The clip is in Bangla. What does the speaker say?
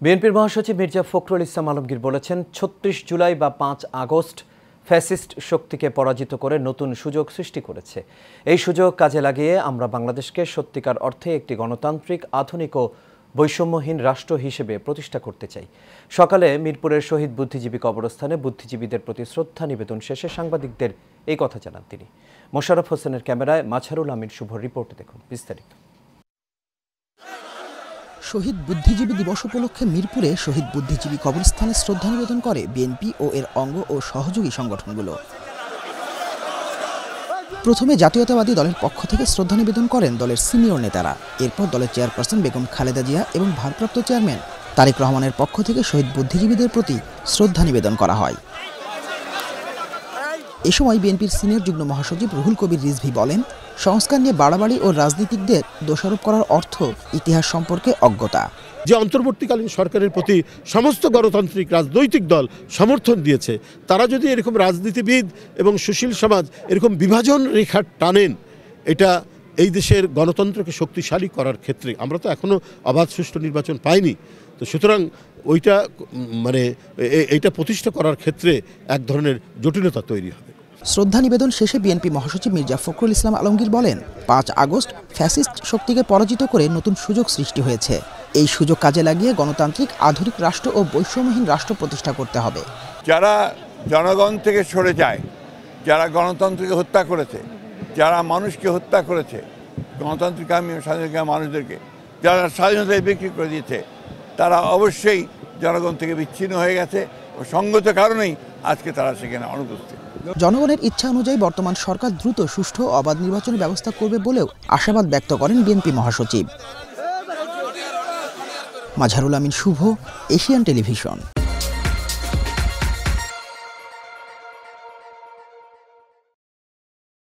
বিএনপির মহাসচিব মির্জা ফখরুল ইসলাম আলমগীর বলেছেন, ৩৬ জুলাই বা ৫ আগস্ট ফ্যাসিস্ট শক্তিকে পরাজিত করে নতুন সুযোগ সৃষ্টি করেছে। এই সুযোগ কাজে লাগিয়ে আমরা বাংলাদেশকে সত্যিকার অর্থে একটি গণতান্ত্রিক, আধুনিক ও বৈষম্যহীন রাষ্ট্র হিসেবে প্রতিষ্ঠা করতে চাই। সকালে মিরপুরের শহীদ বুদ্ধিজীবী কবরস্থানে বুদ্ধিজীবীদের প্রতি শ্রদ্ধা নিবেদন শেষে সাংবাদিকদের এই কথা জানান তিনি। মোশাররফ হোসেনের ক্যামেরায় মাজহারুল আমিন শুভর রিপোর্ট দেখুন বিস্তারিত। শহীদ বুদ্ধিজীবী দিবস উপলক্ষে মিরপুরে শহীদ বুদ্ধিজীবী কবরস্থানে শ্রদ্ধা নিবেদন করে বিএনপি ও এর অঙ্গ ও সহযোগী সংগঠনগুলো। প্রথমে জাতীয়তাবাদী দলের পক্ষ থেকে শ্রদ্ধা নিবেদন করেন দলের সিনিয়র নেতারা। এরপর দলের চেয়ারপারসন বেগম খালেদা জিয়া এবং ভারপ্রাপ্ত চেয়ারম্যান তারেক রহমানের পক্ষ থেকে শহীদ বুদ্ধিজীবীদের প্রতি শ্রদ্ধা নিবেদন করা হয়। এ সময় বিএনপির সিনিয়র যুগ্ম মহাসচিব রুহুল কবির রিজভী বলেন, সংস্কার নিয়ে বাড়াবাড়ি ও রাজনীতিকদের দোষারোপ করার অর্থ ইতিহাস সম্পর্কে অজ্ঞতা। যে অন্তর্বর্তীকালীন সরকারের প্রতি সমস্ত গণতান্ত্রিক রাজনৈতিক দল সমর্থন দিয়েছে, তারা যদি এরকম রাজনীতিবিদ এবং সুশীল সমাজ এরকম বিভাজন রেখা টানেন, এটা এই দেশের গণতন্ত্রকে শক্তিশালী করার ক্ষেত্রে, আমরা তো এখনো অবাধ সুষ্ঠু নির্বাচন পাইনি, তো সুতরাং এইটা প্রতিষ্ঠা করার ক্ষেত্রে এক ধরনের জটিলতা তৈরি হবে। শ্রদ্ধা নিবেদন শেষে বিএনপি মহাসচিব মির্জা ফখরুল ইসলাম আলমগীর বলেন, ৫ আগস্ট ফ্যাসিস্ট শক্তিকে পরাজিত করে নতুন সুযোগ সৃষ্টি হয়েছে। এই সুযোগ কাজে লাগিয়ে গণতান্ত্রিক, আধুনিক রাষ্ট্র ও বৈষম্যহীন রাষ্ট্র প্রতিষ্ঠা করতে হবে। যারা জনগণ থেকে সরে যায়, যারা গণতন্ত্রকে হত্যা করেছে, যারা মানুষকে হত্যা করেছে, গণতান্ত্রিক স্বাধীনতা মানুষদেরকে যারা স্বাধীনতায় বিক্রি করে দিয়েছে, তারা অবশ্যই জনগণ থেকে বিচ্ছিন্ন হয়ে গেছে ও সঙ্গত কারণেই আজকে তারা সেখানে অনুপস্থিত। জনগণের ইচ্ছা অনুযায়ী বর্তমান সরকার দ্রুত সুষ্ঠু ও অবাধ নির্বাচনের ব্যবস্থা করবে বলেও আশাবাদ ব্যক্ত করেন বিএনপি মহাসচিব। মাজহারুল আমিন শুভ, এশিয়ান টেলিভিশন।